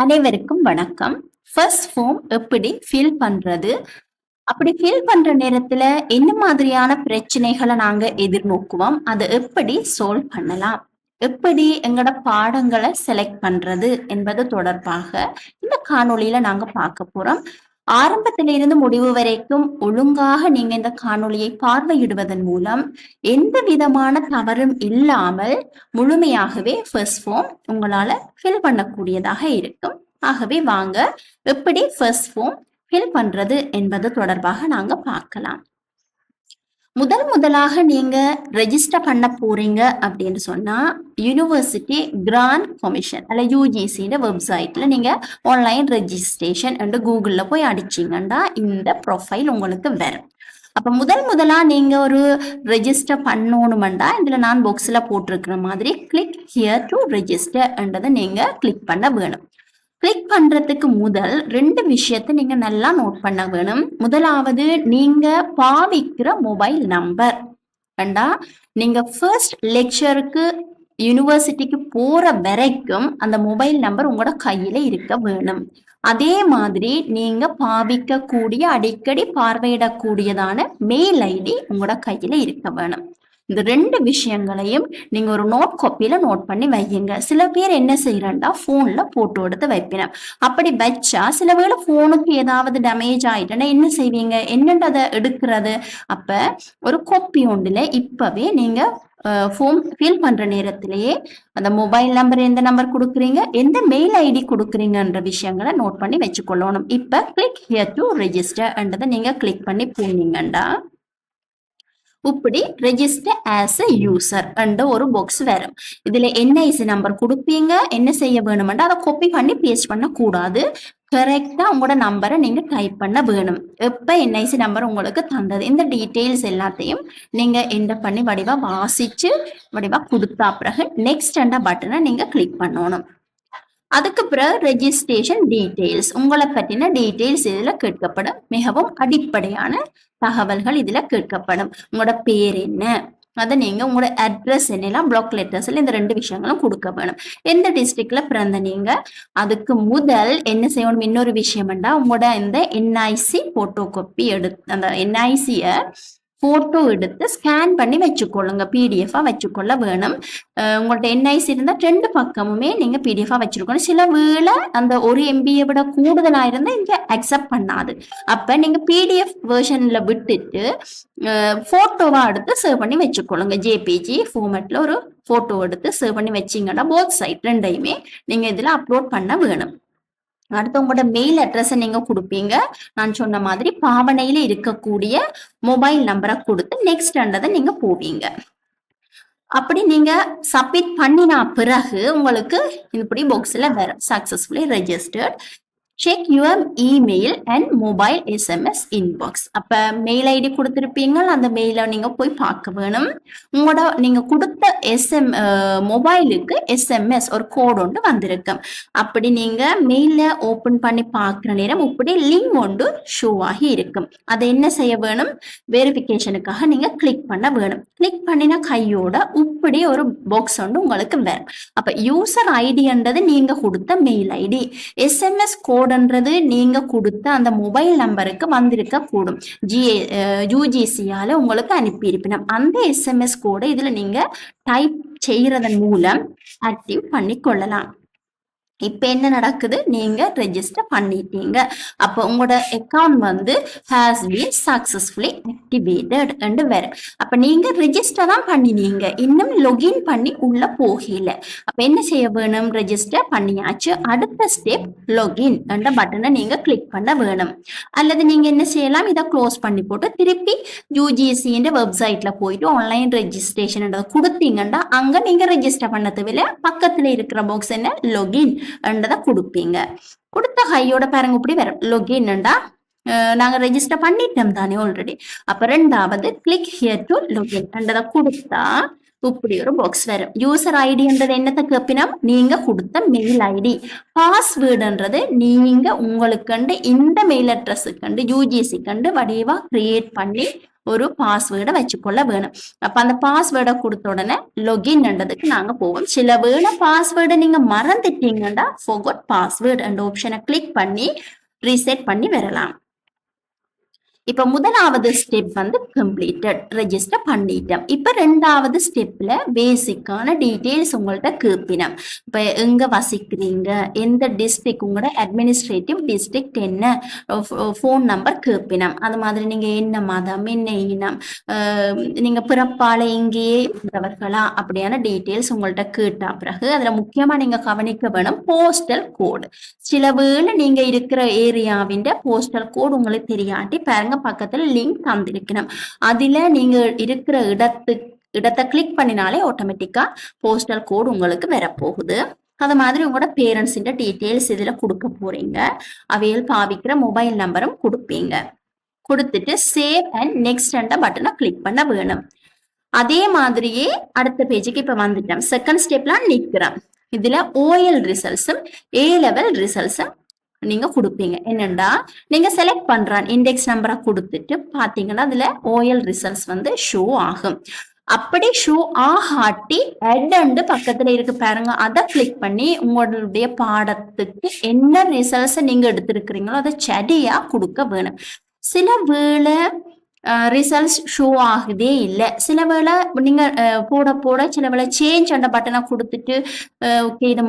அனைவருக்கும் வணக்கம். First form எப்படி ஃபில் பண்றது? அப்படி ஃபில் பண்ற நேரத்துல என்ன மாதிரியான பிரச்சனைகளை நாங்க எதிர்நோக்குவோம்? அதை எப்படி சால்வ் பண்ணலாம்? எப்படி எங்களோட பாடங்களை செலக்ட் பண்றது என்பது தொடர்பாக இந்த காணொளியில நாங்க பார்க்க போறோம். ஆரம்பத்திலிருந்து முடிவு வரைக்கும் ஒழுங்காக நீங்க இந்த காணொளியை பார்வையிடுவதன் மூலம் எந்த விதமான தவறும் இல்லாமல் முழுமையாகவே ஃபர்ஸ்ட் ஃபார்ம் உங்களால ஃபில் பண்ணக்கூடியதாக இருக்கும். ஆகவே வாங்க எப்படி ஃபர்ஸ்ட் ஃபார்ம் ஃபில் பண்றது என்பது தொடர்பாக நாங்க பார்க்கலாம். முதலாக நீங்க ரெஜிஸ்டர் பண்ண போறீங்க அப்படின்னு சொன்னா யூனிவர்சிட்டி கிராண்ட் கமிஷன் அல்ல யூஜிசியோட வெப்சைட்ல நீங்க ஆன்லைன் ரெஜிஸ்ட்ரேஷன் என்று கூகுள்ல போய் அடிச்சீங்கன்னா இந்த ப்ரொஃபைல் உங்களுக்கு வரும். அப்ப முதலா நீங்க ஒரு ரெஜிஸ்டர் பண்ணணுமெண்டா இதுல நான் பாக்ஸ்ல போட்டிருக்கிற மாதிரி கிளிக் ஹியர் டு ரெஜிஸ்டர் என்றதை நீங்க கிளிக் பண்ண வேணும். கிளிக் பண்றதுக்கு முதல் ரெண்டு விஷயத்தை நீங்க நல்லா நோட் பண்ண வேணும். முதலாவது நீங்க பாவிக்கிற மொபைல் நம்பர். ரெண்டா நீங்க ஃபர்ஸ்ட் லெக்சருக்கு யூனிவர்சிட்டிக்கு போற வரைக்கும் அந்த மொபைல் நம்பர் உங்களோட கையில இருக்க வேணும். அதே மாதிரி நீங்க பாவிக்கக்கூடிய அடிக்கடி பார்வையிடக்கூடியதான மெயில் ஐடி உங்களோட கையில இருக்க வேணும். இந்த ரெண்டு விஷயங்களையும் நீங்க ஒரு நோட் காப்பியில நோட் பண்ணி வையுங்க. சில பேர் என்ன செய்யறா போன்ல போட்டோ எடுத்து வைப்பின. அப்படி வச்சா சில வேளை போனுக்கு ஏதாவது டேமேஜ் ஆயிட்டுன்னா என்ன செய்வீங்க? என்னன்றதை எடுக்கிறது? அப்ப ஒரு காப்பி ஒன்றுல இப்பவே நீங்க ஃபார்ம் ஃபில் பண்ற நேரத்திலேயே அந்த மொபைல் நம்பர் எந்த நம்பர் கொடுக்குறீங்க, எந்த மெயில் ஐடி கொடுக்குறீங்கன்ற விஷயங்களை நோட் பண்ணி வச்சுக்கொள்ளணும். இப்ப கிளிக் ஹியர் டு ரெஜிஸ்டர் என்றதை நீங்க கிளிக் பண்ணி போனீங்கண்டா இப்படி ரெஜிஸ்டர் ஆஸ் எ யூசர் என்ற ஒரு பாக்ஸ் வரும். இதுல என்ஐசி நம்பர் கொடுப்பீங்க. என்ன செய்ய வேணும்னா அதை காப்பி பண்ணி பேஸ்ட் பண்ண கூடாது. கரெக்டா உங்களோட நம்பரை நீங்க டைப் பண்ண வேணும். எப்ப என்ஐசி நம்பர் உங்களுக்கு தந்தது இந்த டீட்டெயில்ஸ் எல்லாத்தையும் நீங்க என்டர் பண்ணி வடிவா வாசிச்சு வடிவா கொடுத்தா பிறகு நெக்ஸ்ட் என்ற பட்டனை நீங்க கிளிக் பண்ணணும். அதுக்கு பிறகு ரெஜிஸ்ட்ரேஷன் டீட்டெயில்ஸ், உங்களை பற்றின டீட்டெயில்ஸ் இதுல கேட்கப்படும். மிகவும் அடிப்படையான தகவல்கள் இதுல கேட்கப்படும். உங்களோட பேர் என்ன, அதை நீங்க உங்களோட அட்ரஸ் என்னெல்லாம் பிளாக் லெட்டர்ஸ்ல இந்த ரெண்டு விஷயங்களும் கொடுக்க வேணும். எந்த டிஸ்ட்ரிக்ட்ல பிறந்த நீங்க, அதுக்கு முதல் என்ன செய்யணும்? இன்னொரு விஷயம்டா உங்களோட இந்த என்ஐசி போட்டோ காப்பி எடுத்து அந்த என்ஐசிய போட்டோ எடுத்து ஸ்கேன் பண்ணி வச்சுக்கொள்ளுங்க. பிடிஎஃபா வச்சுக்கொள்ள வேணும். உங்கள்ட்ட என்ஐசி இருந்தா ரெண்டு பக்கமுமே நீங்க பிடிஎஃபா வச்சிருக்கணும். சில வேளை அந்த ஒரு எம்பியை விட கூடுதலா இருந்தா இங்க அக்செப்ட் பண்ணாது. அப்ப நீங்க பிடிஎஃப் வெர்ஷன்ல விட்டுட்டு போட்டோவா எடுத்து சேவ் பண்ணி வச்சுக்கொள்ளுங்க. ஜேபிஜி ஃபார்மேட்ல ஒரு போட்டோ எடுத்து சேவ் பண்ணி வச்சிங்கன்னா போத் சைட் ரெண்டையுமே நீங்க இதுல அப்லோட் பண்ண வேணும். அடுத்து உங்களோட மெயில் அட்ரஸை நீங்க கொடுப்பீங்க. நான் சொன்ன மாதிரி பாவனையில இருக்கக்கூடிய மொபைல் நம்பரை கொடுத்து நெக்ஸ்ட்ன்றதை நீங்க போவீங்க. அப்படி நீங்க சப்மிட் பண்ணினா பிறகு உங்களுக்கு இப்படி பாக்ஸ்ல வரும் successfully registered. Check your email and mobile SMS inbox. அப்ப மெயில் ஐடி கொடுத்துருப்பீங்க, அந்த மெயிலை நீங்க போய் பார்க்க வேணும். உங்களோட நீங்க கொடுத்த மொபைலுக்கு எஸ்எம்எஸ் ஒரு கோட் ஒன்று வந்திருக்கும். அப்படி நீங்க மெயில ஓபன் பண்ணி பார்க்குற நேரம் இப்படி லிங்க் ஒன்று ஷோ ஆகி இருக்கும். அதை என்ன செய்ய வேணும்? வெரிஃபிகேஷனுக்காக நீங்க கிளிக் பண்ண வேணும். கிளிக் பண்ணின கையோட இப்படி ஒரு பாக்ஸ் ஒன்று உங்களுக்கு வரும். அப்ப யூசர் ஐடின்றது நீங்க கொடுத்த மெயில் ஐடி, எஸ்எம்எஸ் கோட் நீங்க கொடுத்த அந்த மொபைல் நம்பருக்கு வந்திருக்க கூடும். யூஜிசியால உங்களுக்கு அனுப்பியிருப்பினும் அந்த எஸ்எம்எஸ் கோடை இதுல நீங்க டைப் செய்யறதன் மூலம் ஆக்டிவ் பண்ணி கொள்ளலாம். இப்ப என்ன நடக்குது? நீங்க ரெஜிஸ்டர் பண்ணிட்டீங்க. அப்ப உங்களோட account has been successfully activated என்று வரும். அப்ப நீங்க ரெஜிஸ்டர் தான் பண்ணினீங்க, இன்னும் லொகின் பண்ணி உள்ள போகல. அப்ப என்ன செய்ய வேணும்? ரெஜிஸ்டர் பண்ணியாச்சு. அடுத்த ஸ்டெப் லொகின் என்ற பட்டனை நீங்க கிளிக் பண்ண வேணும். அல்லது நீங்க என்ன செய்யலாம்? இதை க்ளோஸ் பண்ணி போட்டு திருப்பி யூஜிசின்ற வெப்சைட்ல போயிட்டு ஆன்லைன் ரெஜிஸ்ட்ரேஷன் கொடுத்தீங்கன்னா அங்க நீங்க ரெஜிஸ்டர் பண்ண தேவையில்லை. பக்கத்துல இருக்கிற பாக்ஸ் என்ன? லொகின் என்றதை கொடுப்பீங்க. கொடுத்த கையோட பாருங்க இப்படி வரும். லொகின்டா நாங்க ரெஜிஸ்டர் பண்ணிட்டோம் தானே ஆல்ரெடி. அப்ப ரெண்டாவது கிளிக் ஹியர் டு லொகின் என்றதை கொடுத்தா இப்படி ஒரு பாக்ஸ் வரும். யூசர் ஐடின்றது என்னத்தை கேப்பினா நீங்க கொடுத்த மெயில் ஐடி. பாஸ்வேர்டுன்றது நீங்க உங்களுக்கு இந்த மெயில் அட்ரஸுக்கு யூஜிசி வடிவா கிரியேட் பண்ணி ஒரு பாஸ்வேர்டை வச்சுக்கொள்ள வேணும். அப்ப அந்த பாஸ்வேர்டை கொடுத்த உடனே லொகின்ன்றதுக்கு நாங்க போவோம். சில வேளை பாஸ்வேர்டை நீங்க மறந்துட்டீங்கன்னா forgot password என்ற ஆப்ஷனை கிளிக் பண்ணி ரீசெட் பண்ணி வரலாம். இப்ப முதலாவது ஸ்டெப் வந்து கம்ப்ளீட்டட், ரெஜிஸ்டர் பண்ணிட்டோம். இப்ப ரெண்டாவது ஸ்டெப்ல பேசிக்கான டீடைல்ஸ் உங்கள்ட்ட கேட்பினோம். இப்ப எங்க வசிக்கிறீங்க, எந்த டிஸ்ட்ரிக்ட், உங்களோட அட்மினிஸ்ட்ரேட்டிவ் டிஸ்ட்ரிக்ட் என்ன, ஃபோன் நம்பர் கேட்பினோம். அது மாதிரி நீங்க என்ன மதம், என்ன இனம், நீங்க பிறப்பால இங்கேயே இருந்தவர்களா அப்படியான டீடைல்ஸ் உங்கள்ட்ட கேட்டா பிறகு அதுல முக்கியமா நீங்க கவனிக்க வேணும் போஸ்டல் கோடு. சில வேளை நீங்க இருக்கிற ஏரியாவின் போஸ்டல் கோடு உங்களுக்கு தெரியாட்டி பாருங்க, பக்கத்துல லிங்க் தந்திருக்கணும். அதுல நீங்க இருக்கிற இடத்தை கிளிக் பண்ணினாலே ஆட்டோமேட்டிக்கா போஸ்டல் கோடு உங்களுக்கு வரப்போகுது. அது மாதிரி உங்களோட பேரண்ட்ஸ் டீடைல்ஸ் இதுல கொடுக்க போறீங்க. அவையில் பாவிக்கிற மொபைல் நம்பரும் கொடுப்பீங்க. கொடுத்துட்டு சேவ் அண்ட் நெக்ஸ்ட் பட்டனை கிளிக் பண்ண வேணும். அதே மாதிரியே அடுத்த பேஜுக்கு இப்ப வந்துட்டோம். செகண்ட் ஸ்டெப்லாம் நிக்கிறோம். இதுல ஓஎல் ரிசல்ட்ஸும் ஏ லெவல் ரிசல்ட்ஸும் நீங்க கொடுப்பீங்க. என்னண்டா நீங்க செலக்ட் பண்றான் இண்டெக்ஸ் நம்பரை கொடுத்துட்டு பாத்தீங்கன்னா அதுல ஓஎல் ரிசல்ட்ஸ் வந்து ஷோ ஆகும். அப்படி ஷோ ஆகாட்டி அண்ட் பக்கத்துல இருக்கு பாருங்க, அதை கிளிக் பண்ணி உங்களுடைய பாடத்துக்கு என்ன ரிசல்ட்ஸ் நீங்க எடுத்திருக்கிறீங்களோ அதை சரியா கொடுக்க வேணும். சில வேளை ரிசல்ட்ஸ் ஷோ ஆகுதே இல்லை. சில வேளை நீங்க போட சில வேளை சேஞ்ச் அந்த பட்டனை கொடுத்துட்டு ஓகே இதை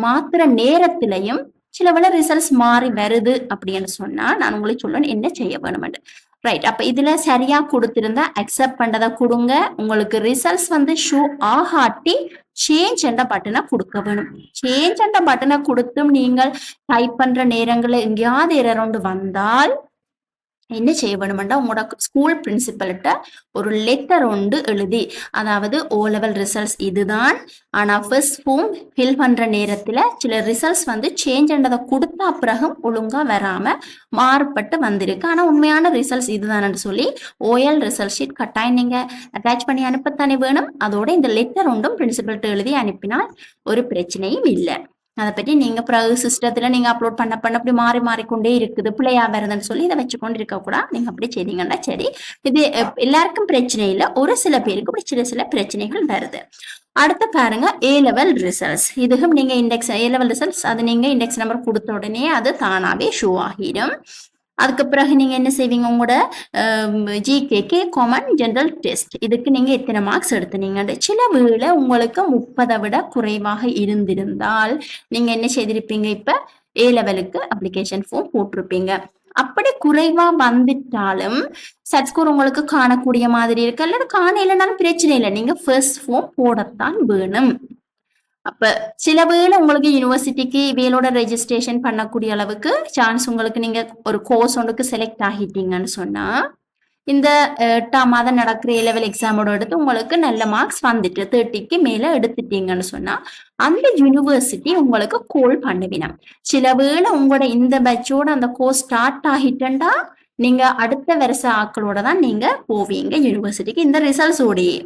மாத்துற நேரத்திலையும் சில வேளை ரிசல்ட்ஸ் மாறி வருது அப்படின்னு சொன்னா நான் உங்களுக்கு சொல்லுவேன் என்ன செய்ய வேணும்னு. ரைட், அப்ப இதுல சரியா கொடுத்திருந்தா அக்செப்ட் பண்றதை கொடுங்க. உங்களுக்கு ரிசல்ட்ஸ் வந்து ஷோ ஆகாட்டி சேஞ்ச் என்ற பட்டனை கொடுக்க வேணும். சேஞ்ச் என்ற பட்டனை கொடுத்தும் நீங்கள் டைப் பண்ற நேரங்களில் எங்கேயாவது எரர் வந்தால் என்ன செய்ய வேணுமெண்டா உங்களோட ஸ்கூல் பிரின்சிபல்கிட்ட ஒரு லெட்டர் ஒன்று எழுதி, அதாவது ஓ லெவல் ரிசல்ட்ஸ் இதுதான், ஆனால் ஃபர்ஸ்ட் ஃபார்ம் ஃபில் பண்ணுற நேரத்தில் சில ரிசல்ட்ஸ் வந்து சேஞ்ச் ஆனதை கொடுத்தா பிறகும் ஒழுங்காக வராமல் மாறுபட்டு வந்திருக்கு, ஆனால் உண்மையான ரிசல்ட்ஸ் இதுதான்னு சொல்லி ஓஎல் ரிசல்ட் ஷீட் கட்டாயம் நீங்கள் அட்டாச் பண்ணி அனுப்பத்தானே வேணும். அதோட இந்த லெட்டர் ஒன்றும் பிரின்சிபல்கிட்ட எழுதி அனுப்பினால் ஒரு பிரச்சனையும் இல்லை. அதை பற்றி நீங்கள் பிறகு சிஸ்டத்தில் நீங்கள் அப்லோட் பண்ண அப்படி மாறிக்கொண்டே இருக்குது, பிள்ளையா வருதுன்னு சொல்லி இதை வச்சுக்கொண்டு இருக்கக்கூடாது. நீங்கள் அப்படி செய்தீங்கன்னா சரி. இது எல்லாருக்கும் பிரச்சனை இல்லை, ஒரு சில பேருக்கு இப்படி சில பிரச்சனைகள் வருது. அடுத்து பாருங்க ஏ லெவல் ரிசல்ட்ஸ். இதுக்கும் நீங்கள் இண்டெக்ஸ் ஏ லெவல் ரிசல்ட்ஸ் அது நீங்கள் இண்டெக்ஸ் நம்பர் கொடுத்த உடனே அது தானாகவே ஷோ ஆகிடும். அதுக்கு பிறகு நீங்க என்ன செய்வீங்க, உங்களோட ஜிகேக்கு காமன் ஜெனரல் டெஸ்ட் இதுக்கு நீங்க எத்தனை மார்க்ஸ் எடுத்துனீங்க. சில வேளை உங்களுக்கு 30 விட குறைவாக இருந்திருந்தால் நீங்க என்ன செய்திருப்பீங்க, இப்ப ஏ லெவலுக்கு அப்ளிகேஷன் ஃபார்ம் போட்டிருப்பீங்க. அப்படி குறைவா வந்துட்டாலும் சட் ஸ்கோர் உங்களுக்கு காணக்கூடிய மாதிரி இருக்கு, அல்லது காண இல்லைனாலும் பிரச்சனை இல்லை, நீங்க ஃபர்ஸ்ட் ஃபார்ம் போடத்தான் வேணும். அப்ப சில வேளை உங்களுக்கு யூனிவர்சிட்டிக்கு இவையோட ரெஜிஸ்ட்ரேஷன் பண்ணக்கூடிய அளவுக்கு சான்ஸ் உங்களுக்கு நீங்க ஒரு கோர்ஸ் ஒன்றுக்கு செலக்ட் ஆகிட்டீங்கன்னு சொன்னா இந்த 8ஆம் மாதம் நடக்கிற ஏ லெவல் எக்ஸாமோட எடுத்து உங்களுக்கு நல்ல மார்க்ஸ் வந்துட்டு 30க்கு மேல எடுத்துட்டீங்கன்னு சொன்னா அந்த யூனிவர்சிட்டி உங்களுக்கு கால் பண்ணுவினா. சில வேளை உங்களோட இந்த பேட்சோட அந்த கோர்ஸ் ஸ்டார்ட் ஆகிட்டா நீங்க அடுத்த வருஷ ஆக்களோட தான் நீங்க போவீங்க யூனிவர்சிட்டிக்கு இந்த ரிசல்ட்ஸோடையே.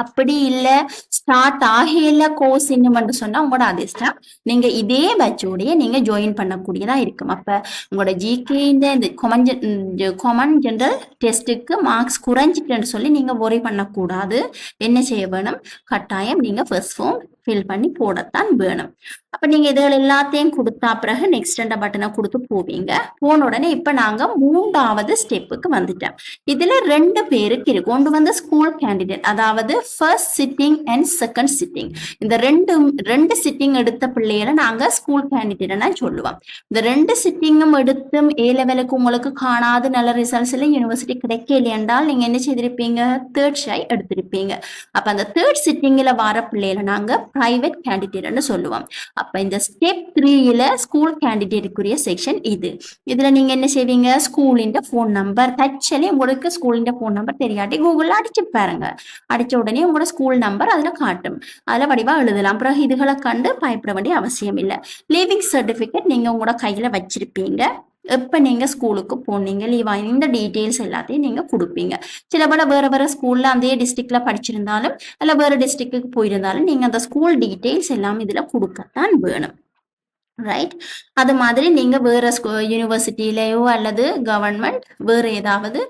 அப்படி இல்லை ஸ்டார்ட் ஆகல கோர்ஸ் இன்னும் சொன்னா உங்களோட அதிர்ஷ்டம், நீங்க இதே பேட்சோடைய நீங்க ஜாயின் பண்ணக்கூடியதா இருக்கும். அப்ப உங்களோட ஜிகே இந்த காமன் ஜெனரல் டெஸ்ட்டுக்கு மார்க்ஸ் குறைஞ்சிட்டுன்னு சொல்லி நீங்க ஒரி பண்ணக்கூடாது. என்ன செய்ய வேணும், கட்டாயம் நீங்க ஃபர்ஸ்ட் ஃபார்ம் ஃபில் பண்ணி போடத்தான் வேணும். அப்ப நீங்க இதுகள் எல்லாத்தையும் கொடுத்தா பிறகு நெக்ஸ்ட் பட்டனை கொடுத்து போவீங்க. போன உடனே இப்ப நாங்க 3வது ஸ்டெப்புக்கு வந்துட்டோம். இதுல 2 பேருக்கு இருக்கு. ஒன்று வந்து ஸ்கூல் கேண்டிடேட், அதாவது first sitting and second sitting. இந்த ரெண்டு சிட்டிங் எடுத்த பிள்ளைகளை நாங்க ஸ்கூல் கேண்டிடேட்னா சொல்லுவோம். இந்த 2 சிட்டிங்கும் எடுத்தும் ஏ லெவலுக்கு உங்களுக்கு காணாது நல்ல ரிசல்ட்ஸ் இல்லை, யூனிவர்சிட்டி கிடைக்கல என்றால் நீங்க என்ன செய்திருப்பீங்க, தேர்ட் ஷாய் எடுத்திருப்பீங்க. அப்ப அந்த தேர்ட் சிட்டிங்ல வர பிள்ளைகளை நாங்க பிரைவேட் கேண்டிடேட்னு சொல்லுவோம். அப்ப இந்த ஸ்டெப் 3ல ஸ்கூல் கேண்டிடேட்டுக்குரிய செக்ஷன் இது. இதுல நீங்க என்ன செய்வீங்க, ஸ்கூலின் ஃபோன் நம்பர், தச்சலே உங்களுக்கு ஸ்கூலின் ஃபோன் நம்பர் தெரியாட்டி கூகுள்ல அடிச்சு பாருங்க. அடிச்ச உடனே உங்களோட ஸ்கூல் நம்பர் அதுல காட்டும், அதுல வடிவா எழுதலாம். அப்புறம் இதுகளை கண்டு பயப்பட வேண்டிய அவசியம் இல்லை. லீவிங் சர்டிபிகேட் நீங்க உங்களோட கையில வச்சிருப்பீங்க. எப்ப நீங்க ஸ்கூலுக்கு போனீங்க, லீவா, இந்த டீட்டெயில்ஸ் எல்லாத்தையும் நீங்க கொடுப்பீங்க. சில பல வேற ஸ்கூல்ல அதே டிஸ்ட்ரிக்ட்ல படிச்சிருந்தாலும் இல்ல வேற டிஸ்ட்ரிக்ட்டுக்கு போயிருந்தாலும் நீங்க அந்த ஸ்கூல் டீட்டெயில்ஸ் எல்லாம் இதுல கொடுக்கத்தான் வேணும். ரைட். அது மாதிரி நீங்க வேற யூனிவர்சிட்டிலயோ அல்லது கவர்மெண்ட் வேற ஏதாவது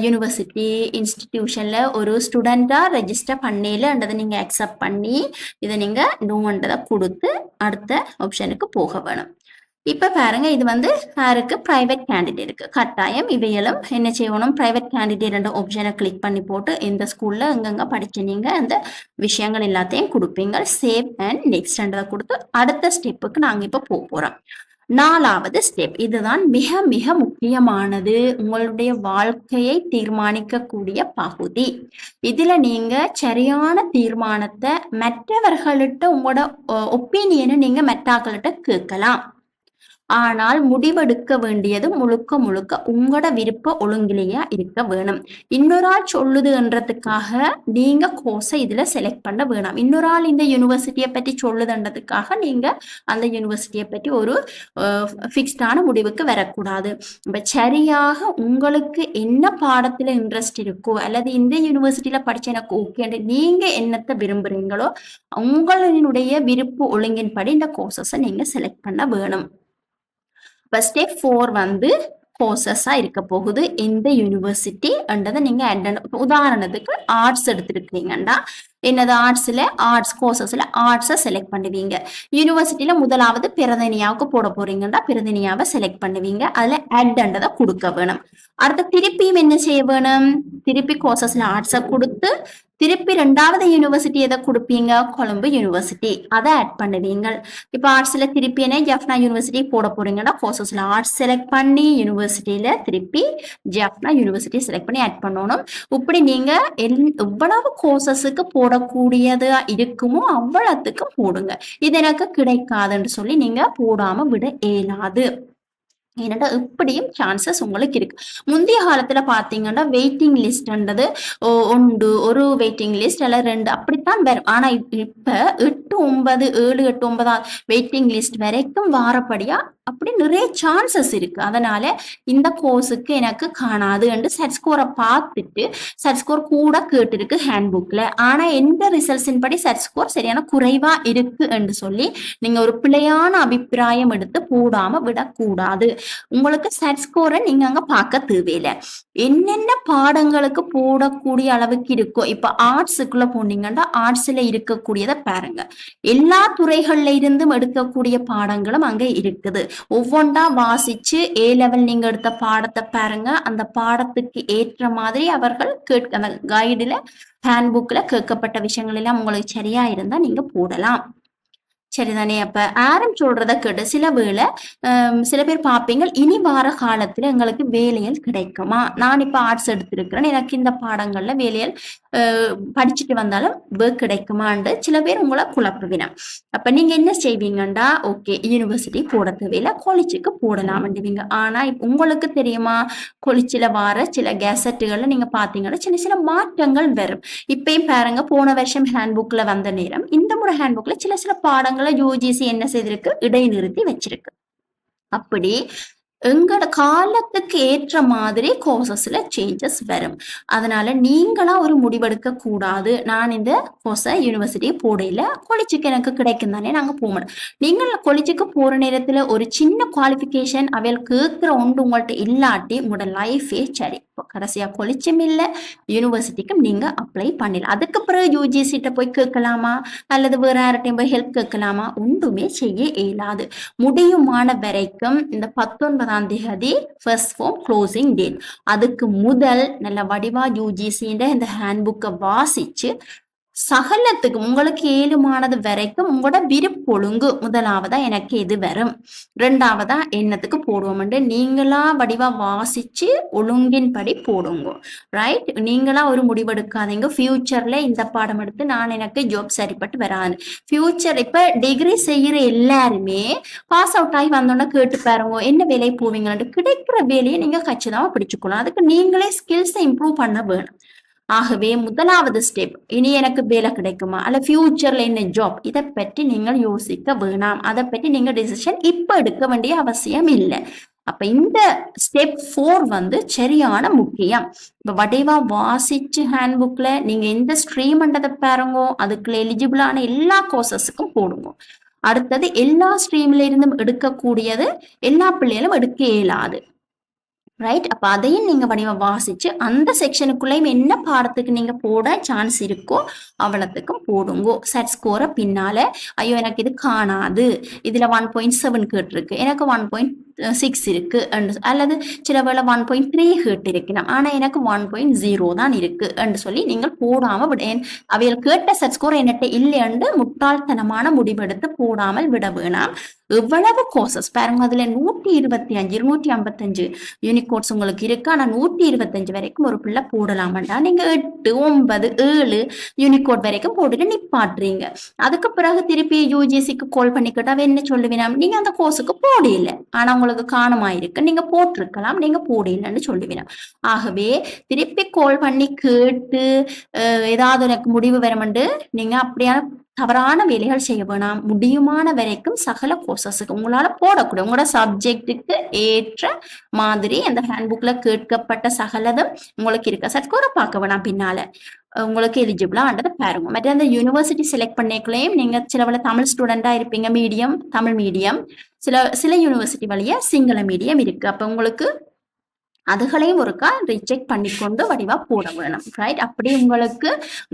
யூனிவர்சிட்டி இன்ஸ்டிடியூஷன்ல ஒரு ஸ்டூடெண்டா ரெஜிஸ்டர் பண்ணலன்றதை நீங்க அக்செப்ட் பண்ணி இதை நீங்க நோன்றதை கொடுத்து அடுத்த ஆப்ஷனுக்கு போக வேணும். இப்ப பாருங்க, இது வந்து யாருக்கு பிரைவேட் கேண்டிடேட்டுக்கு கட்டாயம் இவையெல்லாம் என்ன செய்யணும், பிரைவேட் கேண்டிடேட் ஆப்ஷனை கிளிக் பண்ணி போட்டு இந்த ஸ்கூல்ல எங்கெங்க படிச்சீங்க அந்த விஷயங்கள் எல்லாத்தையும் கொடுப்பீங்க. சேவ் அண்ட் நெக்ஸ்ட்ன்றதை கொடுத்து அடுத்த ஸ்டெப்புக்கு நாங்க இப்ப போறோம். 4வது ஸ்டெப், இதுதான் மிக மிக முக்கியமானது, உங்களுடைய வாழ்க்கையை தீர்மானிக்கக்கூடிய பகுதி. இதுல நீங்க சரியான தீர்மானத்தை மற்றவர்கள்ட்ட உங்களோட ஒப்பீனியனை நீங்க மெட்டாக்கள்கிட்ட கேட்கலாம். ஆனால் முடிவெடுக்க வேண்டியது முழுக்க முழுக்க உங்களோட விருப்ப ஒழுங்கிலேயே இருக்க வேணும். இன்னொரு ஆள் சொல்லுதுன்றதுக்காக நீங்க கோர்ஸை இதுல செலக்ட் பண்ண வேணாம். இன்னொரு ஆள் இந்த யூனிவர்சிட்டியை பற்றி சொல்லுதுன்றதுக்காக நீங்க அந்த யூனிவர்சிட்டியை பற்றி ஒரு ஃபிக்ஸ்டான முடிவுக்கு வரக்கூடாது. இப்ப சரியாக உங்களுக்கு என்ன பாடத்துல இன்ட்ரெஸ்ட் இருக்கோ அல்லது இந்த யூனிவர்சிட்டியில படிச்ச எனக்கு ஓகே நீங்க என்னத்தை விரும்புறீங்களோ உங்களுடைய விருப்ப ஒழுங்கின்படி இந்த கோர்சஸை நீங்க செலக்ட் பண்ண வேணும். இப்போ ஸ்டெப் 4 வந்து கோர்சஸாக இருக்க போகுது. எந்த யூனிவர்சிட்டி என்றதை நீங்கள் உதாரணத்துக்கு ஆர்ட்ஸ் எடுத்துருக்கீங்கன்னா என்னது ஆர்ட்ஸ் கோர்சஸில் ஆர்ட்ஸை செலக்ட் பண்ணுவீங்க. யூனிவர்சிட்டியில் முதலாவது பிரதனியாவுக்கு போட போறீங்கன்னா பிரதனியாவை செலக்ட் பண்ணுவீங்க. அதில் அட்ன்றதை கொடுக்க வேணும். அடுத்த திருப்பியும் என்ன செய்ய வேணும், திருப்பி கோர்சஸில் ஆர்ட்ஸை கொடுத்து திருப்பி 2வது யூனிவர்சிட்டி எதை கொடுப்பீங்க, கொழும்பு யூனிவர்சிட்டி, அதை ஆட் பண்ணுவீங்க. இப்போ ஆர்ட்ஸில் திருப்பி என்ன ஜெஃப்னா யூனிவர்சிட்டி போட போறீங்கன்னா கோர்சஸில் ஆர்ட்ஸ் செலக்ட் பண்ணி யூனிவர்சிட்டியில திருப்பி ஜெஃப்னா யூனிவர்சிட்டி செலக்ட் பண்ணி ஆட் பண்ணணும். இப்படி நீங்க எவ்வளவு கோர்சஸுக்கு போடக்கூடியதா இருக்குமோ அவ்வளவுக்கு போடுங்க. இது எனக்கு கிடைக்காதுன்னு சொல்லி நீங்க போடாம விட இயலாது. ஏன்னா இப்படியும் சான்சஸ் உங்களுக்கு இருக்கு. முந்தைய காலத்துல பாத்தீங்கன்னா வெயிட்டிங் லிஸ்ட்ன்றது உண்டு, ஒரு வெயிட்டிங் லிஸ்ட் அல்ல 2 அப்படித்தான் வரும். ஆனா இப்ப 8, 9, 7, 8, 9 வெயிட்டிங் லிஸ்ட் வரைக்கும் வாரப்படியா அப்படி நிறைய சான்சஸ் இருக்கு. அதனால இந்த கோர்ஸுக்கு எனக்கு காணாது என்று செட் ஸ்கோரை பார்த்துட்டு செட் ஸ்கோர் கூட கேட்டிருக்கு ஹேண்ட் புக்ல. ஆனா எந்த ரிசல்ட்ஸின் படி செட் ஸ்கோர் சரியான குறைவா இருக்கு என்று சொல்லி நீங்க ஒரு பிழையான அபிப்பிராயம் எடுத்து போடாம விடக்கூடாது. உங்களுக்கு செட் ஸ்கோரை நீங்க அங்க பார்க்க தேவையில்லை. என்னென்ன பாடங்களுக்கு போடக்கூடிய அளவுக்கு இருக்கோ, இப்ப ஆர்ட்ஸுக்குள்ள போனீங்கன்னா ஆர்ட்ஸ்ல இருக்கக்கூடியதை பாருங்க. எல்லா துறைகள்ல இருந்தும் எடுக்கக்கூடிய பாடங்களும் அங்க இருக்குது. ஒவ்வொன்றா வாசிச்சு ஏ லெவல் நீங்க எடுத்த பாடத்தை பாருங்க. அந்த பாடத்துக்கு ஏற்ற மாதிரி அவர்கள் அந்த கைடுல ஹேண்ட் புக்ல கேட்கப்பட்ட விஷயங்கள் எல்லாம் உங்களுக்கு சரியா இருந்தா நீங்க போடலாம். சரிதானே? அப்ப ஆரம் சொல்றத கேட்டு சில பேர் பார்ப்பீங்க, இனி வார காலத்துல எங்களுக்கு வேலைகள் கிடைக்குமா, நான் இப்ப ஆர்ட்ஸ் எடுத்திருக்கிறேன் எனக்கு இந்த பாடங்கள்ல வேலைகள் படிச்சுட்டு வந்தாலும் ஒர்க் கிடைக்குமான்னு சில பேர் உங்களை குழப்புவினா. அப்ப நீங்க என்ன செய்வீங்கண்டா, ஓகே யூனிவர்சிட்டி போட தேவையில்ல காலேஜுக்கு போடலாம்டுவீங்க. ஆனா உங்களுக்கு தெரியுமா, கொலிச்சில வார சில கேசட்டுகள்ல நீங்க பாத்தீங்கன்னா சின்ன சில மாற்றங்கள் வரும். இப்பயும் பாருங்க, போன வருஷம் ஹேண்ட் புக்ல வந்த நேரம் இந்த முறை ஹேண்ட் புக்ல சில பாடங்களை யூஜிசி என்ன செய்திருக்கு, இடைநிறுத்தி வச்சிருக்கு. அப்படி எங்களோட காலத்துக்கு ஏற்ற மாதிரி கோர்சஸ்ல சேஞ்சஸ் வரும். அதனால நீங்களா ஒரு முடிவெடுக்க கூடாது, நான் இந்த கோர்ஸை யூனிவர்சிட்டி போடையில கொலிச்சுக்கு எனக்கு கிடைக்கும் தானே நாங்க போகணும். நீங்கள் கொலிச்சுக்கு போற நேரத்துல ஒரு சின்ன குவாலிஃபிகேஷன் அவையில் கேட்கிற ஒன்று உங்கள்கிட்ட இல்லாட்டி உங்களோட லைஃபே சரி. கடைசியா கொலிச்சும் இல்லை யூனிவர்சிட்டிக்கும் நீங்க அப்ளை பண்ணல. அதுக்கு பிறகு யூஜிசிட்ட போய் கேட்கலாமா அல்லது வேற யார்ட்டையும் போய் ஹெல்ப் கேட்கலாமா, ஒன்றுமே செய்ய இயலாது. முடியுமான வரைக்கும் இந்த 19ஆம் தேதி ஃபர்ஸ்ட் ஃபார்ம் க்ளோசிங் டேட், அதுக்கு முதல் நல்ல வடிவா யூஜிசின்ற இந்த ஹேண்ட் புக்கை வாசிச்சு சகலத்துக்கு உங்களுக்கு ஏழுமானது வரைக்கும் உங்களோட விருப்பொழுங்கு முதலாவதா எனக்கு எது வரும், 2வதா என்னத்துக்கு போடுவோம்ட்டு நீங்களா வடிவா வாசிச்சு ஒழுங்கின்படி போடுங்க. ரைட்? நீங்களா ஒரு முடிவெடுக்காதீங்க ஃபியூச்சர்ல இந்த பாடம் எடுத்து நான் எனக்கு ஜாப் சரிப்பட்டு வராது. ஃபியூச்சர் இப்ப டிகிரி செய்யற எல்லாருமே பாஸ் அவுட் ஆகி வந்தோன்னா கேட்டு பாருங்க என்ன வேலை போவீங்கன்னு. கிடைக்கிற வேலையை நீங்க கச்சிதமா பிடிச்சுக்கணும். அதுக்கு நீங்களே ஸ்கில்ஸை இம்ப்ரூவ் பண்ண வேணும். ஆகவே முதலாவது ஸ்டெப், இனி எனக்கு வேலை கிடைக்குமா அல்ல ஃபியூச்சர்ல என்ன ஜாப், இதை பற்றி நீங்கள் யோசிக்க வேணாம். அதை பற்றி நீங்க டிசிஷன் இப்ப எடுக்க வேண்டிய அவசியம் இல்லை. அப்ப இந்த ஸ்டெப் 4 வந்து சரியான முக்கியம். இப்ப வடிவா வாசிச்சு ஹேண்ட் புக்ல நீங்க எந்த ஸ்ட்ரீம்ன்றதை பாருங்க, அதுக்குள்ள எலிஜிபிளான எல்லா கோர்சஸுக்கும் போடுங்க. அடுத்தது எல்லா ஸ்ட்ரீம்ல இருந்தும் எடுக்கக்கூடியது எல்லா பிள்ளைகளும் எடுக்க இயலாது. ரைட். அப்ப அதையும் நீங்க வடிவ வாசிச்சு அந்த செக்ஷனுக்குள்ளேயும் என்ன பாடத்துக்கு நீங்க போட சான்ஸ் இருக்கோ அவ்வளத்துக்கும் போடுங்கோ. செட் ஸ்கோரை பின்னால ஐயோ எனக்கு இது காணாது, இதுல 1.7 கேட்டிருக்கு, எனக்கு 1.6 இருக்கு, அல்லது சில வேளை 1.3 கேட்டு இருக்கணும், ஆனா எனக்கு 1.0 தான் இருக்கு என்று சொல்லி நீங்கள் போடாம விட, அவைகள் கேட்ட செட் ஸ்கோர் என்னட்ட இல்லையென்று முட்டாள்தனமான முடிவெடுத்து போடாமல் விட வேணாம். எவ்வளவு கோர்சஸ் பாருங்க, அதுல 125 255 யூனிகோட்ஸ் உங்களுக்கு இருக்கு. ஆனா 125 வரைக்கும் ஒரு பிள்ளை போடலாமண்டா நீங்க 8 9 7 யூனிகோட் வரைக்கும் போட்டுட்டு நிப்பாட்டுறீங்க. அதுக்கு பிறகு திருப்பி யூஜிசிக்கு கால் பண்ணிக்கிட்டா என்ன சொல்லுவீனா, நீங்க அந்த கோர்ஸுக்கு போடல, ஆனா உங்களுக்கு காணமாயிருக்கு, நீங்க போட்டிருக்கலாம், நீங்க போடலன்னு சொல்லுவீனா. ஆகவே திருப்பி கால் பண்ணி கேட்டு ஏதாவது எனக்கு முடிவு வரமெண்டு நீங்க அப்படியான தவறான வேலைகள் செய்ய வேணாம். முடியுமான வரைக்கும் சகல கோர்சஸுக்கு உங்களால போடக்கூடிய உங்களோட சப்ஜெக்டுக்கு ஏற்ற மாதிரி அந்த ஹேண்ட்புக்ல கேட்கப்பட்ட சகலதும் உங்களுக்கு இருக்க. சட்கோரை பார்க்க வேணாம், பின்னால உங்களுக்கு எலிஜிபிளான்றதை பாருங்க. மற்ற அந்த யூனிவர்சிட்டி செலக்ட் பண்ணிக்கலையும் நீங்க சில தமிழ் ஸ்டூடெண்டா இருப்பீங்க, மீடியம் தமிழ் மீடியம், சில யூனிவர்சிட்டி வழியா சிங்கள மீடியம் இருக்கு. அப்ப உங்களுக்கு அதுகளையும் ஒருக்கா ரிஜெக்ட் பண்ணிக்கொண்டு வடிவா போட வேணும். ரைட். அப்படி உங்களுக்கு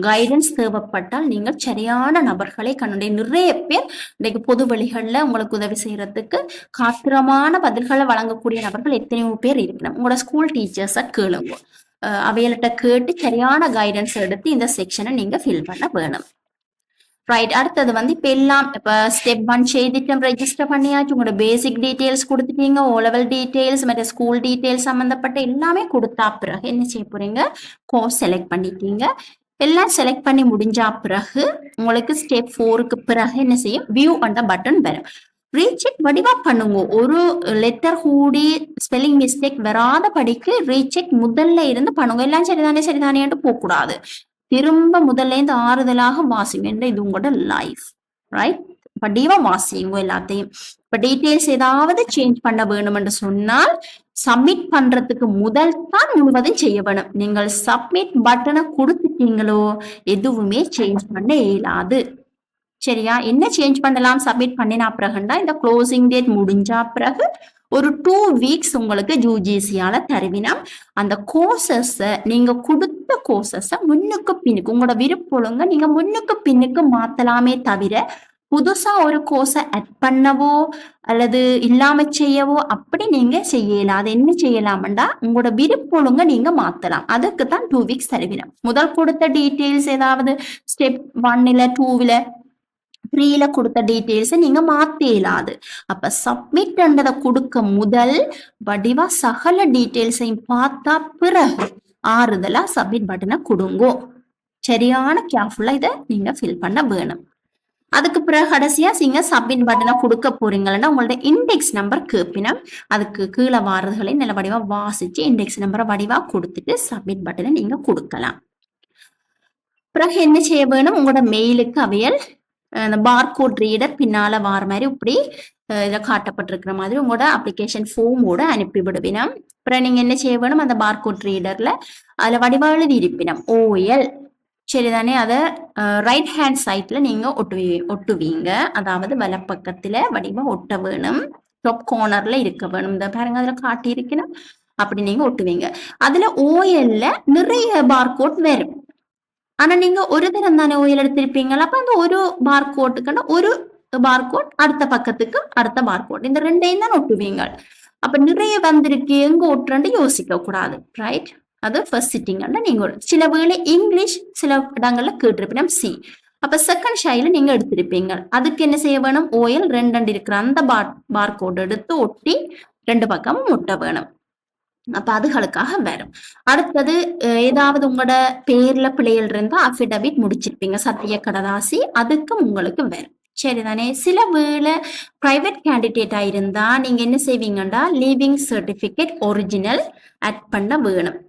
கைடன்ஸ் தேவைப்பட்டால் நீங்கள் சரியான நபர்களை கண்டு, நிறைய பேர் இன்னைக்கு பொது வழிகளில் உங்களுக்கு உதவி செய்யறதுக்கு காத்திரமான பதில்களை வழங்கக்கூடிய நபர்கள் எத்தனையோ பேர் இருக்கணும். உங்களோட ஸ்கூல் டீச்சர்ஸை கேளுங்க, அவைகள்கிட்ட கேட்டு சரியான கைடன்ஸ் எடுத்து இந்த செக்ஷனை நீங்க ஃபில் பண்ண வேணும். ரைட். அடுத்தது இப்ப எல்லாம் இப்ப ஸ்டெப் 1 செய்திட்டம் ரெஜிஸ்டர் பண்ணியாச்சு, உங்களோட பேசிக் டீடைல்ஸ் கொடுத்துட்டீங்க, ஓ லெவல் டீடைல்ஸ் மற்ற ஸ்கூல் டீடைல்ஸ் சம்பந்தப்பட்ட எல்லாமே கொடுத்தா பிறகு என்ன செய்ய போறீங்க, கோர்ஸ் செலக்ட் பண்ணிட்டீங்க. எல்லாம் செலக்ட் பண்ணி முடிஞ்சா பிறகு உங்களுக்கு ஸ்டெப் 4க்கு பிறகு என்ன செய்யும், வியூ அந்த பட்டன் வரும். ரீசெக் வடிவா பண்ணுங்க. ஒரு லெட்டர் கூடி ஸ்பெல்லிங் மிஸ்டேக் வராத படிக்கு ரீசெக் முதல்ல இருந்து பண்ணுங்க. எல்லாம் சரிதானே சரிதானேன்ட்டு போகக்கூடாது, திரும்ப முதல்ல இருந்து ஆறுதலாக வாசிங்க. இது உங்களோட லைஃப். ரைட். படிவா வாசிங்க எல்லாத்தையும். இப்ப டீடைல்ஸ் ஏதாவது சேஞ்ச் பண்ண வேணும் என்று சொன்னால் சப்மிட் பண்றதுக்கு முதல் தான் முழுவதும் செய்ய வேணும். நீங்கள் சப்மிட் பட்டனை கொடுத்துட்டீங்களோ எதுவுமே சேஞ்ச் பண்ண இயலாது. சரியா? என்ன சேஞ்ச் பண்ணலாம் சப்மிட் பண்ணினா பிறகுண்டா, இந்த க்ளோசிங் டேட் முடிஞ்சா பிறகு ஒரு 2 வீக்ஸ் உங்களுக்கு யூஜிசியால தருவினா அந்த கோர்சஸ் நீங்க கொடுத்த கோர்சஸ் முன்னுக்கு பின்னுக்கு உங்களோட விருப்பொழுங்க நீங்க முன்னுக்கு பின்னுக்கு மாத்தலாமே தவிர புதுசா ஒரு கோர்ஸை அட் பண்ணவோ அல்லது இல்லாம செய்யவோ அப்படி நீங்க செய்யலாம். அது என்ன செய்யலாம்டா, உங்களோட விருப்பொழுங்க நீங்க மாத்தலாம். அதுக்கு தான் 2 வீக்ஸ் தருவினா. முதல் கொடுத்த டீட்டெயில்ஸ் ஏதாவது ஸ்டெப் 1 2 3 கொடுத்த டீடைல்ஸை நீங்க மாத்த இயலாது. அப்ப சப்மிட்ன்றதை கொடுக்க முதல் வடிவா சகல டீடைல்ஸையும் பார்த்தா பிறகு ஆறுதலா சப்மிட் பட்டனை கொடுங்கோ. சரியான கேர்ஃபுல்லா இதை நீங்க ஃபில் பண்ண வேணும். அதுக்கு பிறகு கடைசியா நீங்க சப்மிட் பட்டனை கொடுக்க போறீங்கன்னா உங்களோட இண்டெக்ஸ் நம்பர் கேட்பினம். அதுக்கு கீழே வாரதுகளை நல்ல வடிவா வாசிச்சு இண்டெக்ஸ் நம்பரை வடிவா கொடுத்துட்டு சப்மிட் பட்டனை நீங்க கொடுக்கலாம். பிறகு என்ன செய்ய வேணும், உங்களோட மெயிலுக்கு அவையல் அந்த பார்கோட் ரீடர் பின்னால வார மாதிரி இப்படி இதில் காட்டப்பட்டிருக்கிற மாதிரி உங்களோட அப்ளிகேஷன் ஃபார்மோட அனுப்பி விடுவினம். அப்புறம் நீங்க என்ன செய்ய வேணும், அந்த பார்கோட் ரீடர்ல அதுல வடிவா எழுதி இருப்பினம் OL. சரிதானே? அதை ரைட் ஹேண்ட் சைட்ல நீங்க ஒட்டுவீங்க. அதாவது வலப்பக்கத்துல வடிவா ஒட்ட வேணும், டாப் கார்னர்ல இருக்க வேணும். இந்த பாருங்க அதுல காட்டி இருக்கணும், அப்படி நீங்க ஒட்டுவீங்க. அதுல OLல நிறைய பார்கோட் வரும். ஆனா நீங்க ஒரு தரம் தானே OL எடுத்திருப்பீங்களா, அப்ப அந்த ஒரு பார்கோட்டுக்கான ஒரு பார்கோட் அடுத்த பக்கத்துக்கு அடுத்த பார்கோட் இந்த ரெண்டையும் தான் ஒட்டுவீங்க. அப்ப நிறைய வந்திருக்கு எங்க ஒட்டுறன்னு யோசிக்க கூடாது. ரைட். அது ஃபர்ஸ்ட் சிட்டிங்ல நீங்க சில வேளை இங்கிலீஷ் சில இடங்கள்ல கேட்டிருப்பீங்க C. அப்ப செகண்ட் ஷைல நீங்க எடுத்திருப்பீங்க. அதுக்கு என்ன செய்ய வேணும், OL 2 இருக்கிற அந்த பார்கோட் எடுத்து ஒட்டி 2 பக்கமும் ஒட்ட வேணும். அப்ப அதுகளுக்காக வரும். அடுத்தது ஏதாவது உங்களோட பேர்ல பிள்ளைகள் இருந்தா அஃபிடவிட் முடிச்சிருப்பீங்க, சத்திய கடதாசி, அதுக்கும் உங்களுக்கு வரும். சரிதானே? சில வேளை பிரைவேட் கேண்டிடேட்டா இருந்தா நீங்க என்ன செய்வீங்கன்னா லீவிங் சர்டிபிகேட் ஒரிஜினல் ஆட் பண்ண வேணும்.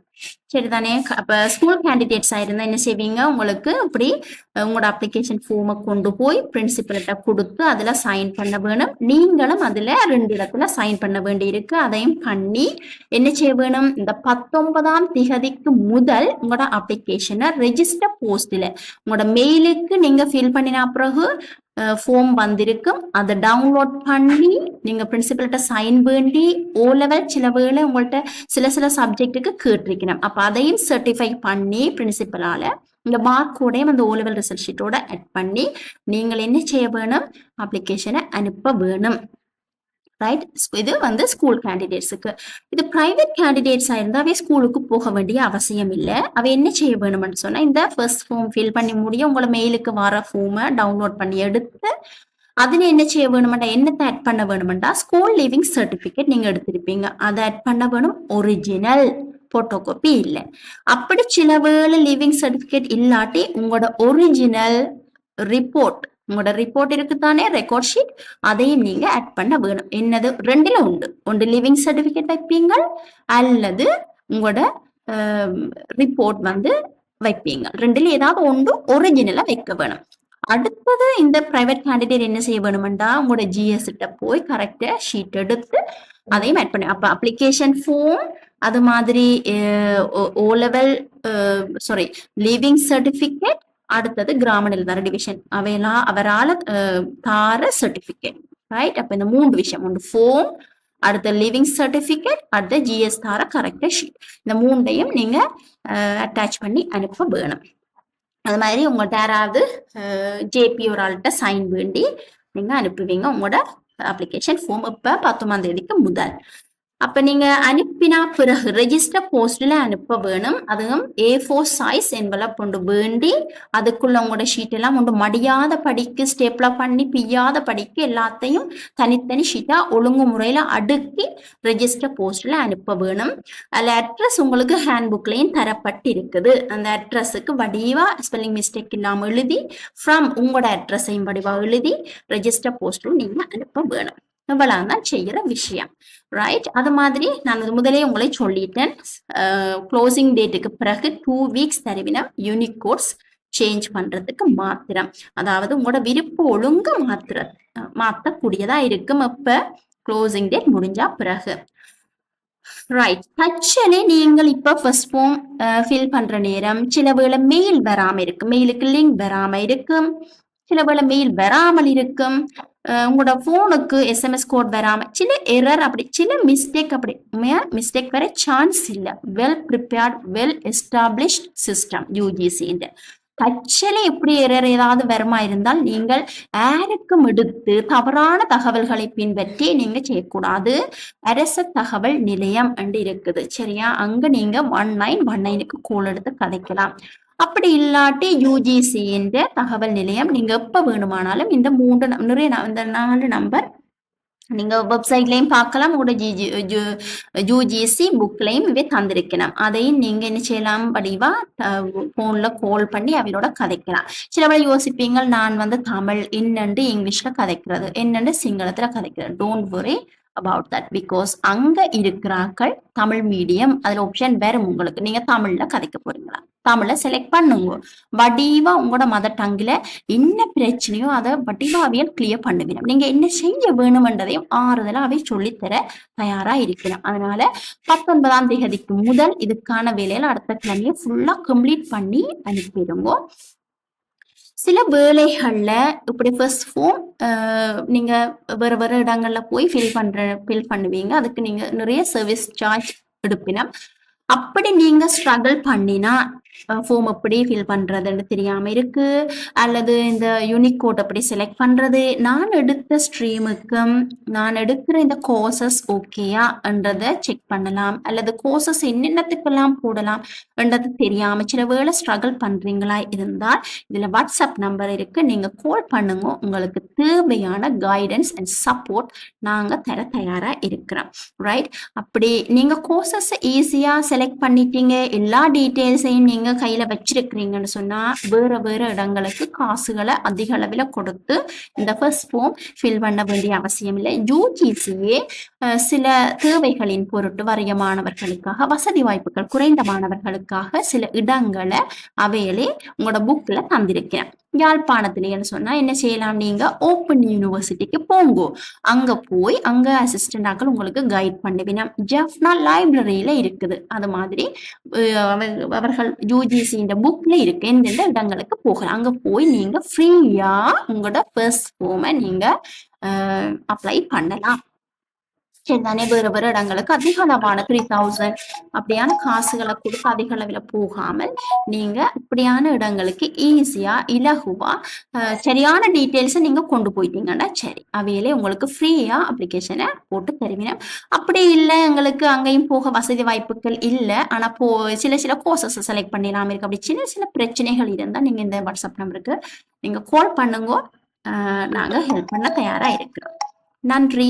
சரிதானே? அப்ப ஸ்கூல் கேண்டிடேட்ஸா இருந்தா என்ன செய்வீங்க, உங்களுக்கு இப்படி உங்களோட அப்ளிகேஷன் ஃபார்மை கொண்டு போய் பிரின்சிபல்கிட்ட கொடுத்து அதுல சைன் பண்ண வேணும். நீங்களும் அதுல 2 இடத்துல சைன் பண்ண வேண்டி இருக்கு. அதையும் பண்ணி என்ன செய்ய வேணும், இந்த 19ஆம் திகதிக்கு முதல் உங்களோட அப்ளிகேஷனை ரெஜிஸ்டர் போஸ்ட்ல உங்களோட மெயிலுக்கு நீங்க ஃபில் பண்ணினா பிறகு ஃபார்ம் வந்திருக்கும். அதை டவுன்லோட் பண்ணி நீங்க பிரின்சிபல்கிட்ட சைன் வேண்டி ஓ லெவல் சில வேளை உங்கள்கிட்ட சில சப்ஜெக்ட்டுக்கு கேட்டிருக்கணும். அப்ப அதையும் சர்டிஃபை பண்ணி பிரின்சிபலால இந்த மார்க்கோடையும் அந்த ஓ லெவல் ரிசல்ட் ஷீட்டோட ஆட் பண்ணி நீங்கள் என்ன செய்ய வேணும், அப்ளிகேஷனை அனுப்ப வேணும். ரைட். இது வந்து ஸ்கூல் கேண்டிடேட்ஸுக்கு. இது பிரைவேட் கேண்டிடேட்ஸா இருந்தாவே ஸ்கூலுக்கு போக வேண்டிய அவசியம் இல்லை. அவ என்ன செய்ய வேணும்னு சொன்னா, இந்த ஃபர்ஸ்ட் ஃபார்ம் ஃபில் பண்ணி முடிய உங்களை மெயிலுக்கு வர ஃபார்மை டவுன்லோட் பண்ணி எடுத்து அதுல என்ன செய்ய வேணுமெண்டா, என்னத்தை ஆட் பண்ண வேணுமெண்டா, ஸ்கூல் லிவிங் சர்டிபிகேட் நீங்க எடுத்திருப்பீங்க, அதை ஆட் பண்ண வேணும். ஒரிஜினல் போட்டோகாப்பி இல்லை. அப்படி சில வேளை லிவிங் சர்டிபிகேட் இல்லாட்டி உங்களோட ஒரிஜினல் ரிப்போர்ட், உங்களோட ரிப்போர்ட் இருக்குதானே ரெக்கார்ட் ஷீட், அதையும் நீங்க ஆட் பண்ண வேணும். என்னது, ரெண்டுல ஒன்று லிவிங் சர்டிபிகேட் வைப்பீங்க அல்லது உங்களோட ரிப்போர்ட் வந்து வைப்பீங்க. ரெண்டுல ஏதாவது ஒன்று ஒரிஜினலா வைக்க வேணும். அடுத்தது இந்த பிரைவேட் கேண்டிடேட் என்ன செய்ய வேணுமெண்டா, உங்களோட ஜிஎஸ் கிட்ட போய் கரெக்டா ஷீட் எடுத்து அதையும் ஆட் பண்ணி, அப்ப அப்ளிகேஷன் ஃபார்ம், அது மாதிரி O level sorry leaving certificate, அடுத்தது கிராம நிலதார டிவிஷன் அவையெல்லாம் அவரால் தார சர்டிபிகேட். ரைட். அப்ப இந்த 3 விஷயம், ஒன்று ஃபார்ம், அடுத்த லிவிங் சர்டிபிகேட், அடுத்த ஜிஎஸ் தார கரெக்டா ஷீட், இந்த 3ஐயும் நீங்க அட்டாச் பண்ணி அனுப்ப வேணும். அது மாதிரி உங்கள்கிட்ட யாராவது ஜேபி ஒரு ஆள்கிட்ட சைன் வேண்டி நீங்க அனுப்புவீங்க உங்களோட அப்ளிகேஷன் ஃபார்ம். இப்ப 19ஆம் தேதிக்கு முதல். அப்ப நீங்க அனுப்பினா பிறகு ரெஜிஸ்டர் போஸ்ட்ல அனுப்ப வேணும். அதுவும் A4 சைஸ் என்வலப் கொண்டு வேண்டி அதுக்குள்ள உங்களோட ஷீட் எல்லாம் ஒன்று மடியாத படிக்கு ஸ்டேப்ல பண்ணி பிய்யாத படிக்கு எல்லாத்தையும் தனித்தனி ஷீட்டா ஒழுங்கு முறையில அடுக்கி ரெஜிஸ்டர் போஸ்ட்ல அனுப்ப வேணும். அதுல அட்ரஸ் உங்களுக்கு ஹேண்ட் புக்லயும் தரப்பட்டு இருக்குது. அந்த அட்ரஸுக்கு வடிவா ஸ்பெல்லிங் மிஸ்டேக் இல்லாம எழுதி ஃப்ரம் உங்களோட அட்ரஸையும் வடிவா எழுதி ரெஜிஸ்டர் போஸ்ட்ல நீங்க அனுப்ப வேணும். இவ்வளவுதான் செய்யற விஷயம். ரைட். அது மாதிரி நான் முதலே உங்களை சொல்லிட்டேன், க்ளோசிங் டேட்டுக்கு பிறகு 2 வீக்ஸ் தருவினம் யூனிக் கோட்ஸ் சேஞ்ச் பண்றதுக்கு மாத்திரம். அதாவது உங்களோட விருப்ப ஒழுங்கு மாத்தக்கூடியதா இருக்கும் இப்ப க்ளோசிங் டேட் முடிஞ்சா பிறகு. ரைட். தச்சனே நீங்கள் இப்ப ஃபர்ஸ்ட் ஃபார்ம் ஃபில் பண்ற நேரம் சில வேளை மெயில் வராம இருக்கும், மெயிலுக்கு லிங்க் வராம இருக்கும், சில வேளை மெயில் வராமல் இருக்கும், உங்களோட போனுக்கு எஸ்எம்எஸ் கோட் வராம, சில எரர், அப்படி சில மிஸ்டேக், அப்படி மிஸ்டேக் வர சான்ஸ் இல்லை. Well prepared, well established system UGC. தச்சலே எப்படி எரர் ஏதாவது வருமா இருந்தால் நீங்கள் யாருக்கும் எடுத்து தவறான தகவல்களை பின்பற்றி நீங்க செய்யக்கூடாது. அரச தகவல் நிலையம் என்று இருக்குது, சரியா? அங்க நீங்க 1919க்கு கோல் எடுத்து கதைக்கலாம். அப்படி இல்லாட்டி யூஜிசி என்ற தகவல் நிலையம் நீங்க எப்ப வேணுமானாலும் இந்த 4 நம்பர் நீங்க வெப்சைட்லயும் பார்க்கலாம், உங்களோட யூஜிசி புக்லையும் இவை தந்திருக்கலாம். அதையும் நீங்க என்ன செய்யலாம், படிவா போன்ல கால் பண்ணி அவரோட கதைக்கலாம். சில வேளை யோசிப்பீங்க, நான் வந்து தமிழ் என்னண்டு இங்கிலீஷ்ல கதைக்கிறது, என்னண்டு சிங்களத்துல கதைக்கிறது. Don't worry about that, because அங்க இருக்கிறார்கள் தமிழ் மீடியம், அதுல ஆப்ஷன் வேற உங்களுக்கு. நீங்க தமிழ்ல கதைக்க போறீங்களா, தமிழை செலக்ட் பண்ணுங்க. வடிவா உங்களோட மதர் டங்கில என்ன பிரச்சனையோ அதை வடிவாவியல் கிளியர் பண்ணுவீங்க. நீங்க என்ன செய்ய வேணும்ன்றதையும் ஆறுதலா அவை சொல்லித்தர தயாரா இருக்கிறேன். அதனால 19ஆம் தேதிக்கு முதல் இதுக்கான வேலையில அடுத்த கிழமையை ஃபுல்லா கம்ப்ளீட் பண்ணி அனுப்பிடுங்க. சில வேலைகள்ல இப்படி ஃபர்ஸ்ட் ஃபார்ம் நீங்க வேற இடங்கள்ல போய் ஃபில் பண்ணுவீங்க, அதுக்கு நீங்க நிறைய சர்வீஸ் சார்ஜ் எடுப்பினா. அப்படி நீங்க ஸ்ட்ரகிள் பண்ணினா ஃபார்ம் எப்படி ஃபில் பண்றதுன்னு தெரியாம இருக்கு, அல்லது இந்த யூனிக் கோட் எப்படி செலக்ட் பண்றது, நான் எடுத்த ஸ்ட்ரீமுக்கும் நான் எடுக்கிற இந்த கோர்சஸ் ஓகேயா என்றதை செக் பண்ணலாம், அல்லது கோர்சஸ் என்னென்னத்துக்கெல்லாம் போடலாம் என்றது தெரியாம சில வேளை ஸ்ட்ரகிள் பண்றீங்களா இருந்தால் இதுல வாட்ஸ்அப் நம்பர் இருக்கு, நீங்க கால் பண்ணுங்க. உங்களுக்கு தேவையான கைடன்ஸ் அண்ட் சப்போர்ட் நாங்க தர தயாரா இருக்கிறோம். ரைட். அப்படி நீங்க கோர்சஸ் ஈஸியா செலக்ட் பண்ணிட்டீங்க, எல்லா டீட்டெயில்ஸையும் நீங்க கையில வச்சிருக்கிறீங்கன்னு சொன்னா வேற இடங்களுக்கு காசுகளை அதிக அளவில் கொடுத்து இந்த ஃபர்ஸ்ட் ஃபார்ம் ஃபில் பண்ண வேண்டிய அவசியம் இல்லை. யூஜிசியே சில தேவைகளின் பொருட்டு வறிய மாணவர்களுக்காக, வசதி வாய்ப்புகள் குறைந்த மாணவர்களுக்காக சில இடங்களை அவையிலே உங்களோட புக்ல தந்திருக்கிறேன். யாழ்ப்பாணத்திலேன்னு சொன்னா என்ன செய்யலாம், நீங்க ஓப்பன் யூனிவர்சிட்டிக்கு போங்கோ. அங்க போய் அங்க அசிஸ்டன்ட் ஆக்கள் உங்களுக்கு கைட் பண்ணுவினம். ஜெஃப்னா லைப்ரரியில இருக்குது. அது மாதிரி அவர்கள் யூஜிசின்ற புக்ல இருக்கு எந்தெந்த இடங்களுக்கு போகலாம். அங்க போய் நீங்க ஃப்ரீயா உங்களோட ஃபர்ஸ்ட் ஃபார்மை நீங்க அப்ளை பண்ணலாம். சரிதானே? வேற வேற இடங்களுக்கு அதிக அளவான 3000 அப்படியான காசுகளை கொடுத்து அதிக அளவில் போகாமல் நீங்க இப்படியான இடங்களுக்கு ஈஸியா இலகுவா சரியான டீட்டெயில்ஸை நீங்க கொண்டு போயிட்டீங்கன்னா சரி, அவையிலே உங்களுக்கு ஃப்ரீயா அப்ளிகேஷனை போட்டு தருவீங்க. அப்படி இல்லை எங்களுக்கு அங்கேயும் போக வசதி வாய்ப்புகள் இல்லை, ஆனா சில சில கோர்சஸ் செலக்ட் பண்ணிடாம இருக்கு, அப்படி சின்ன சின்ன பிரச்சனைகள் இருந்தால் நீங்க இந்த வாட்ஸ்அப் நம்பருக்கு நீங்க கால் பண்ணுங்க. நாங்க ஹெல்ப் பண்ண தயாரா இருக்கிறோம். நன்றி.